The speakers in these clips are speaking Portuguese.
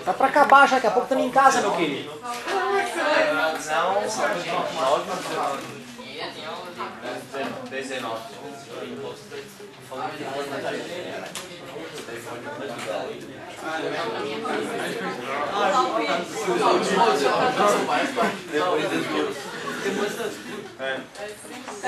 Tá pra acabar já, daqui a pouco estamos em casa, meu querido.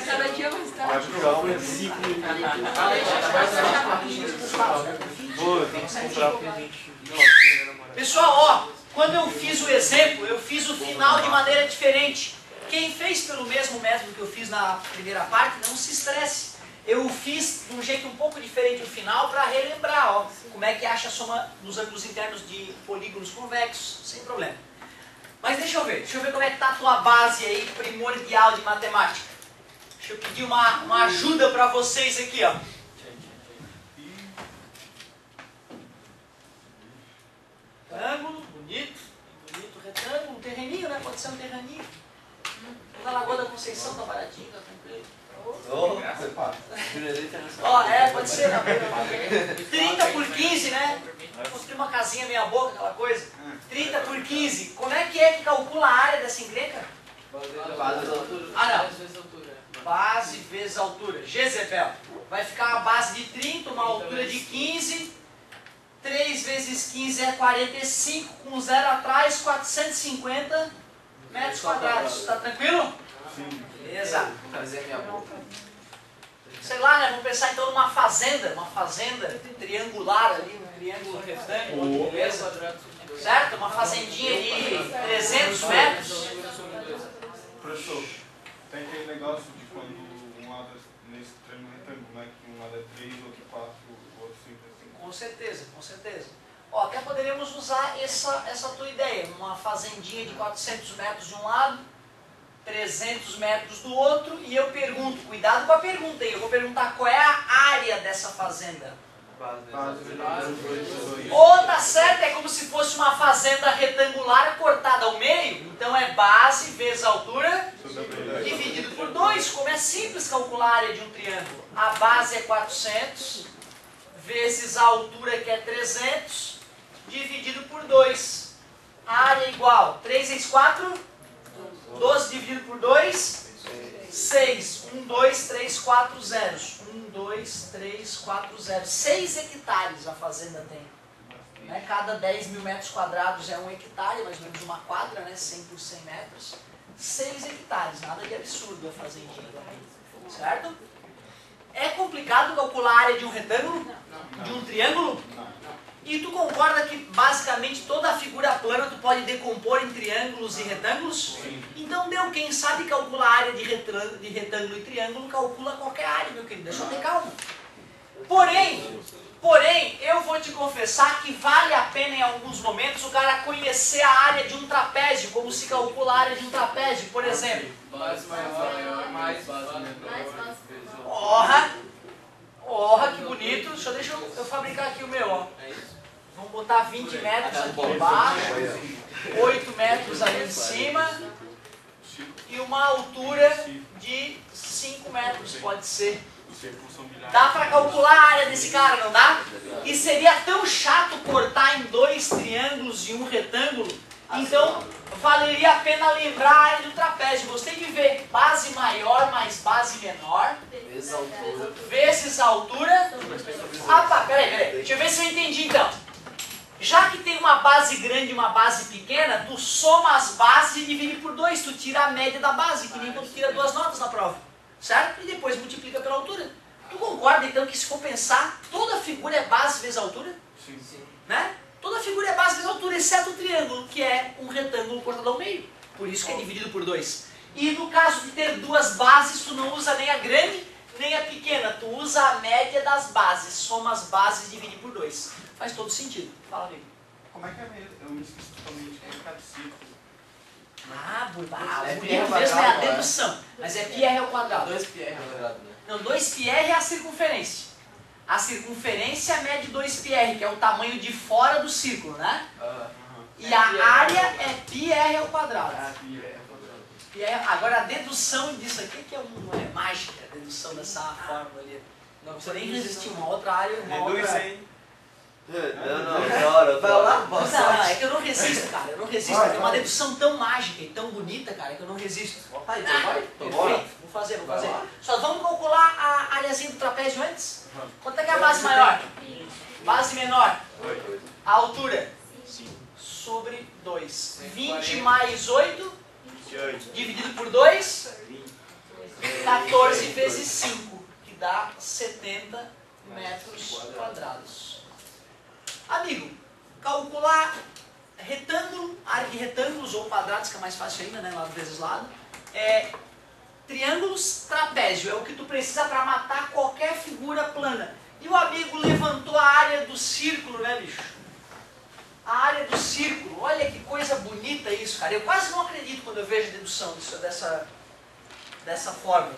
Cada dia mais tarde. Pessoal, ó, quando eu fiz o exemplo, eu fiz o final de maneira diferente. Quem fez pelo mesmo método que eu fiz na primeira parte, não se estresse. Eu fiz de um jeito um pouco diferente o final para relembrar, ó, como é que acha a soma dos ângulos internos de polígonos convexos, sem problema. Mas deixa eu ver como é que está a tua base aí primordial de matemática. Deixa eu pedir uma ajuda para vocês aqui, ó. Retângulo, bonito retângulo, um terreninho, né? Pode ser um terreninho. Na Lagoa da Conceição tá baratinho, tá tranquilo. Ó, pode ser, não. 30 por 15, né? Construir uma casinha meia boca, aquela coisa. 30 por 15. Como é que calcula a área dessa encrenca? Ah, não. Base vezes altura. Jezebel. Vai ficar uma base de 30, uma altura de 15. 3 vezes 15 é 45, com 0 atrás, 450 metros quadrados. Tá tranquilo? Sim. Beleza. Sei lá, né? Vamos pensar então numa fazenda triangular ali, um triângulo retângulo, beleza? Certo? Uma fazendinha de 300 metros. Professor, tem aquele negócio de quando um lado nesse triângulo retângulo, né? Que um lado é 3, outro 4, o outro 5 é 5. Com certeza, com certeza. Ó, até poderíamos usar essa tua ideia, uma fazendinha de 400 metros de um lado, 300 metros do outro, e eu pergunto, cuidado com a pergunta aí, eu vou perguntar qual é a área dessa fazenda. Ou tá certo, é como se fosse uma fazenda retangular cortada ao meio, então é base vezes altura dividido por 2, como é simples calcular a área de um triângulo. A base é 400 vezes a altura, que é 300, dividido por 2. A área é igual, 3 vezes 4, 12 dividido por 2, 6. 1, 2, 3, 4 zeros. 1, 2, 3, 4 zeros. 6 hectares a fazenda tem. Né? Cada 10 mil metros quadrados é 1 hectare, mais ou menos uma quadra, né? 100 por 100 metros. 6 hectares, nada de absurdo a fazendinha também. Certo? É complicado calcular a área de um retângulo? De um triângulo? E tu concorda que basicamente toda a figura plana tu pode decompor em triângulos e retângulos? Então deu, quem sabe calcular a área de retângulo e triângulo, calcula qualquer área, meu querido, é só ter calma. Porém, eu vou te confessar que vale a pena em alguns momentos o cara conhecer a área de um trapézio, como se calcula a área de um trapézio, por exemplo. Orra, que bonito. Deixa eu fabricar aqui o meu, ó. Vamos botar 20 metros aqui embaixo, 8 metros ali em cima e uma altura de 5 metros, pode ser. Dá para calcular a área desse cara, não dá? E seria tão chato cortar em 2 triângulos e um retângulo, então valeria a pena lembrar a área do trapézio. Gostei de ver base maior mais base menor vezes a altura. Ah, tá, peraí. Deixa eu ver se eu entendi então. Já que tem uma base grande e uma base pequena, tu soma as bases e divide por 2. Tu tira a média da base, que nem quando tu tira 2 notas na prova. Certo? E depois multiplica pela altura. Tu concorda então que se for pensar, toda figura é base vezes altura? Sim. Né? Toda figura é base vezes altura, exceto o triângulo, que é um retângulo cortado ao meio. Por isso que é dividido por 2. E no caso de ter 2 bases, tu não usa nem a grande nem a pequena. Tu usa a média das bases. Soma as bases e divide por 2. Faz todo sentido. Fala, amigo. Como é que é mesmo? Eu me esqueci totalmente. Como é que é círculo? O bonito mesmo é a dedução. Mas é πr ao quadrado. 2πr ao quadrado, né? Não, 2πr é a circunferência. A circunferência mede 2πr, que é o tamanho de fora do círculo, né? E a área é πr ao quadrado. Agora a dedução disso aqui que é mágica, a dedução dessa fórmula ali. Não precisa nem resistir uma outra área, uma outra... Não, vai lá, Não, é que eu resisto, cara. Eu não resisto. É uma dedução tão mágica e tão bonita, cara, que eu não resisto. Tá, então vai. Perfeito. Vou fazer. Só vamos calcular a areazinha do trapézio antes? Quanto é que é a base maior? Base menor. A altura? Sobre 2. 20 mais 8, dividido por 2, 14 vezes 5, que dá 70 metros quadrados. Amigo, calcular retângulo, área de retângulos ou quadrados, que é mais fácil ainda, né, lado vezes lado, triângulos, trapézio, é o que tu precisa para matar qualquer figura plana. E o amigo levantou a área do círculo, né, bicho? A área do círculo, olha que coisa bonita isso, cara. Eu quase não acredito quando eu vejo dedução dessa forma.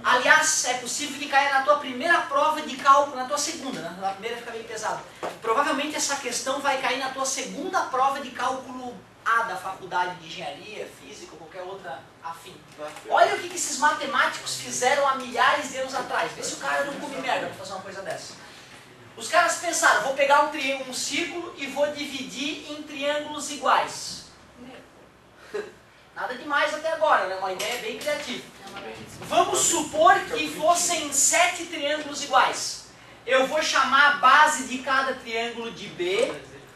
Aliás, é possível que caia na tua primeira prova de cálculo, na tua segunda, né? Na primeira fica meio pesado. Provavelmente essa questão vai cair na tua segunda prova de cálculo A da faculdade de engenharia, física ou qualquer outra afim. Olha o que esses matemáticos fizeram há milhares de anos atrás. Vê se o cara não come merda para fazer uma coisa dessa. Os caras pensaram, vou pegar um círculo e vou dividir em triângulos iguais. Nada demais até agora, né? Uma ideia bem criativa. Vamos supor que fossem 7 triângulos iguais. Eu vou chamar a base de cada triângulo de B,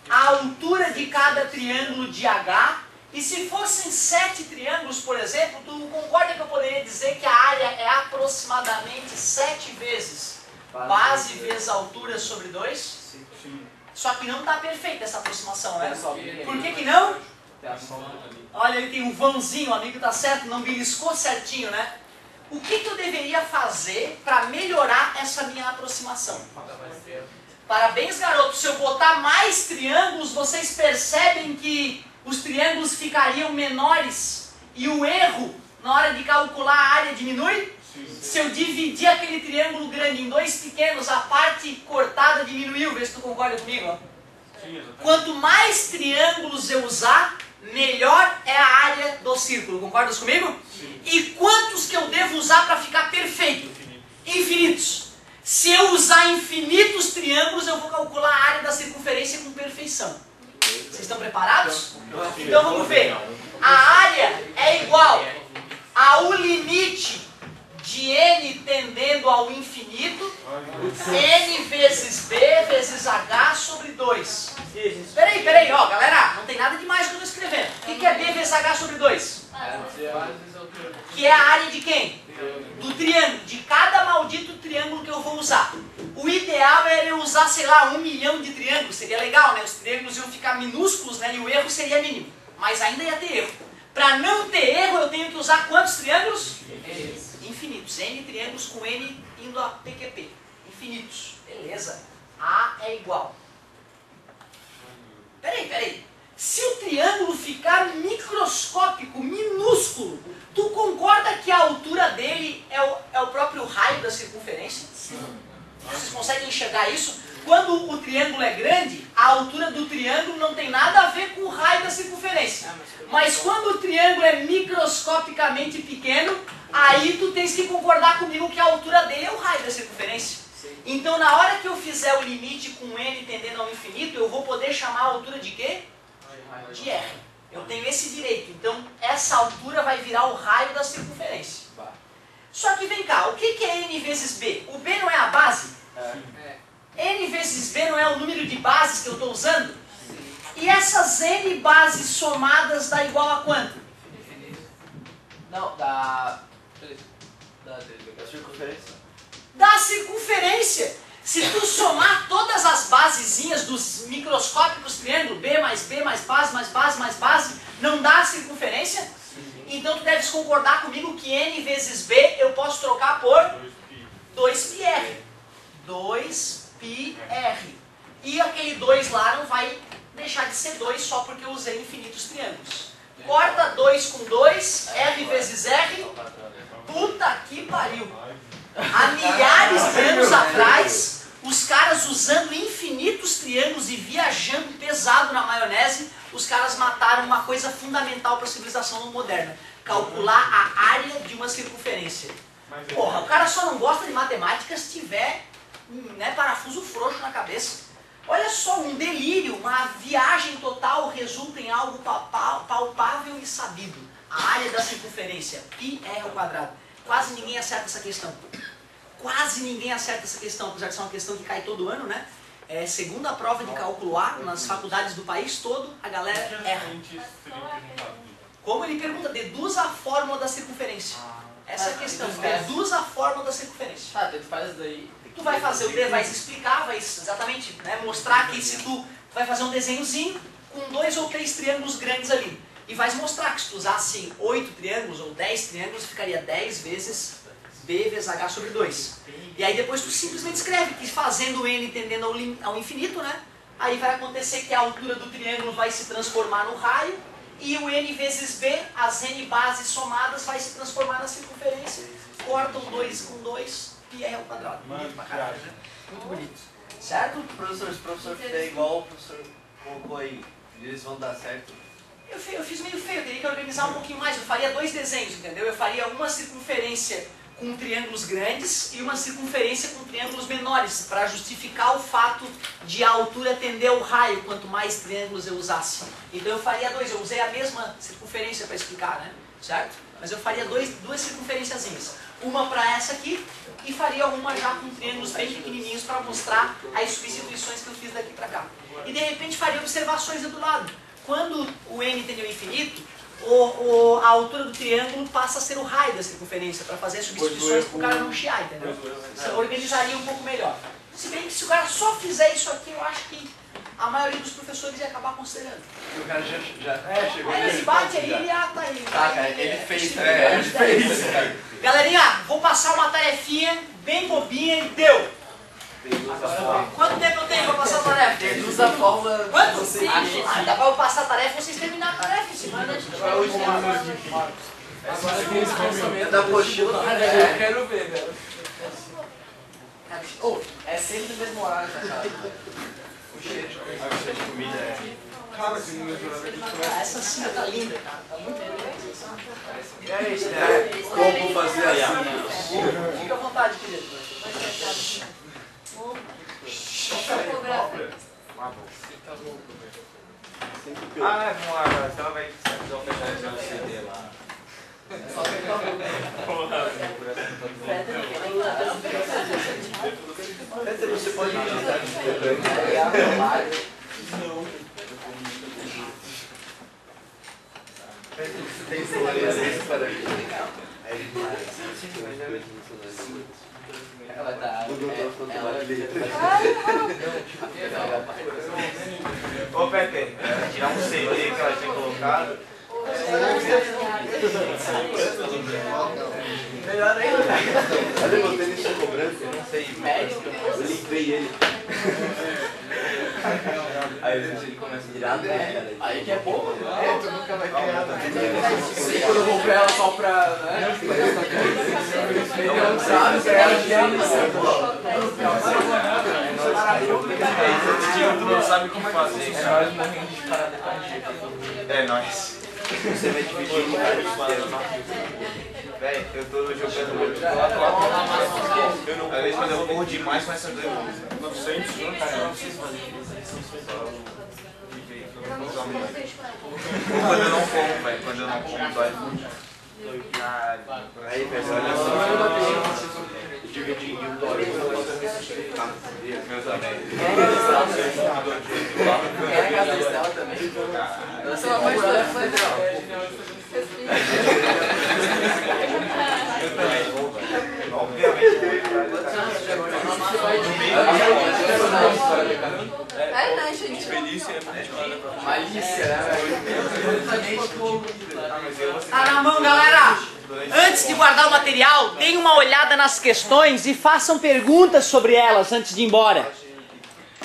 a altura de cada triângulo de H, e se fossem 7 triângulos, por exemplo, tu concorda que eu poderia dizer que a área é aproximadamente 7 vezes base vezes altura sobre 2? Sim. Só que não está perfeita essa aproximação, né? Por que não? Olha, ele tem um vãozinho, o amigo tá certo, não beliscou certinho, né? O que eu deveria fazer para melhorar essa minha aproximação? Parabéns, garoto. Se eu botar mais triângulos, vocês percebem que os triângulos ficariam menores e o erro na hora de calcular a área diminui? Se eu dividir aquele triângulo grande em 2 pequenos, a parte cortada diminuiu. Vê se tu concorda comigo. Ó. Quanto mais triângulos eu usar, melhor é a área do círculo. Concordas comigo? Sim. E quantos que eu devo usar para ficar perfeito? Infinitos. Se eu usar infinitos triângulos, eu vou calcular a área da circunferência com perfeição. Vocês estão preparados? Então vamos ver. A área é igual ao limite de n tendendo ao infinito, n vezes b vezes h sobre 2. Peraí, ó, galera, não tem nada demais que eu estou escrevendo. O que é b vezes h sobre 2? Que é a área de quem? Do triângulo, de cada maldito triângulo que eu vou usar. O ideal era eu usar, sei lá, 1 milhão de triângulos, seria legal, né? Os triângulos iam ficar minúsculos, né? E o erro seria mínimo, mas ainda ia ter erro. Para não ter erro, eu tenho que usar quantos triângulos? Infinitos. N triângulos com N indo a PQP. Infinitos. Beleza. A é igual. Peraí. Se o triângulo ficar microscópico, minúsculo, tu concorda que a altura dele é o próprio raio da circunferência? Sim. Vocês conseguem enxergar isso? Quando o triângulo é grande, a altura do triângulo não tem nada a ver com o raio da circunferência. Mas quando o triângulo é microscopicamente pequeno, aí tu tens que concordar comigo que a altura dele é o raio da circunferência. Então na hora que eu fizer o limite com n tendendo ao infinito, eu vou poder chamar a altura de quê? De R. Eu tenho esse direito. Então essa altura vai virar o raio da circunferência. Só que vem cá, o que é n vezes b? O b não é a base? N vezes b não é o número de bases que eu estou usando? E essas n bases somadas dá igual a quanto? Não, da circunferência. Da circunferência. Se tu somar todas as basezinhas dos microscópicos triângulos, b mais base, mais base, mais base, não dá a circunferência? Então tu deves concordar comigo que n vezes b eu posso trocar por 2πr. 2πr. E aquele 2 lá não vai deixar de ser 2 só porque eu usei infinitos triângulos. Corta 2 com 2, r vezes r. Puta que pariu. Há milhares de anos atrás, os caras usando infinitos triângulos e viajando pesado na maionese, os caras mataram uma coisa fundamental para a civilização moderna. Calcular a área de uma circunferência. Porra, o cara só não gosta de matemática se tiver parafuso frouxo na cabeça. Olha só, um delírio, uma viagem total resulta em algo palpável e sabido. A área da circunferência, πr². Quase ninguém acerta essa questão. Quase ninguém acerta essa questão, apesar de ser uma questão que cai todo ano, né? Segunda prova de cálculo A, nas faculdades do país todo, a galera erra. Como ele pergunta, deduza a fórmula da circunferência. Essa é a questão, deduza a fórmula da circunferência. Tá, tu faz daí. Tu vai fazer o D, vai explicar, vai exatamente, né, mostrar que se tu vai fazer um desenhozinho com 2 ou 3 triângulos grandes ali. E vai mostrar que se tu usasse 8 triângulos ou 10 triângulos, ficaria 10 vezes B vezes H sobre 2. E aí depois tu simplesmente escreve que fazendo o N tendendo ao infinito, né? Aí vai acontecer que a altura do triângulo vai se transformar no raio e o N vezes B, as N bases somadas, vai se transformar na circunferência. Corta o 2 com 2, πr². Bonito pra caralho, né? Muito bonito. Certo? Professor, se o professor fizer igual o professor colocou aí, eles vão dar certo? Eu fiz meio feio, eu teria que organizar um pouquinho mais. Eu faria 2 desenhos, entendeu? Eu faria uma circunferência com triângulos grandes e uma circunferência com triângulos menores, para justificar o fato de a altura tender ao raio, quanto mais triângulos eu usasse. Então eu faria 2, eu usei a mesma circunferência para explicar, né? Certo? Mas eu faria 2 circunferenciazinhas. Uma para essa aqui e faria uma já com triângulos bem pequenininhos para mostrar as substituições que eu fiz daqui para cá. E de repente faria observações do lado. Quando o N tende ao infinito, a altura do triângulo passa a ser o raio da circunferência, para fazer as substituições para o cara não chiar, entendeu? Você organizaria um pouco melhor. Se bem que se o cara só fizer isso aqui, eu acho que a maioria dos professores ia acabar considerando. O cara já chegou. Aí ele bate aí, ele tá aí. Tá, cara, ele fez, né? Ele fez. Galerinha, vou passar uma tarefinha bem bobinha e deu. Quanto tempo eu tenho para passar a tarefa? Deduz a fórmula. Quanto? Você Dá para eu passar a tarefa e vocês terminarem a tarefa em cima. Agora tem esse pensamento da mochila. Eu quero ver, velho. Oh, é sempre no mesmo horário, tá, cara? O cheiro de comida é. Cara, esse número Essa sim tá linda, cara. Tá muito linda. É isso, né? Como fazer assim? Fica à vontade, querido. Ah, vamos lá, ela vai fazer o CD lá. Você pode digitar tem solarização para ela tá. Ô Pepe, tirar um CD que ela tinha colocado. Melhor ainda. Cadê meu tênis de cobrança? Eu não sei. Médio? Eu limpei ele. Aí ele começa a virar, né? Aí que é bom, né? Tu nunca vai criar. Quando eu comprei ela só pra. Né? Não sabe, que ela Tu não sabe como fazer, cara. É nóis. Você vai dividir em vários quadros. Véi, eu tô jogando meu eu não às vezes quando eu corro demais com essa dor. 900, não, cara, eu não preciso fazer isso. Quando eu não como, velho, quando eu não como, dói muito. Aí, velho, olha só. Dividir em um dólar. Meus amigos. Quer a casa dela também? Nossa, ela vai É, né, gente? malícia, né? Tá na mão, galera! Antes de guardar o material, deem uma olhada nas questões e façam perguntas sobre elas antes de ir embora.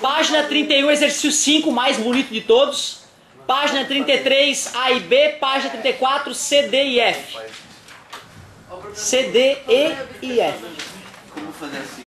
Página 31, exercício 5, o mais bonito de todos. Página 33, A e B. Página 34, C, D e F. C, D, E e F. Como fazer assim?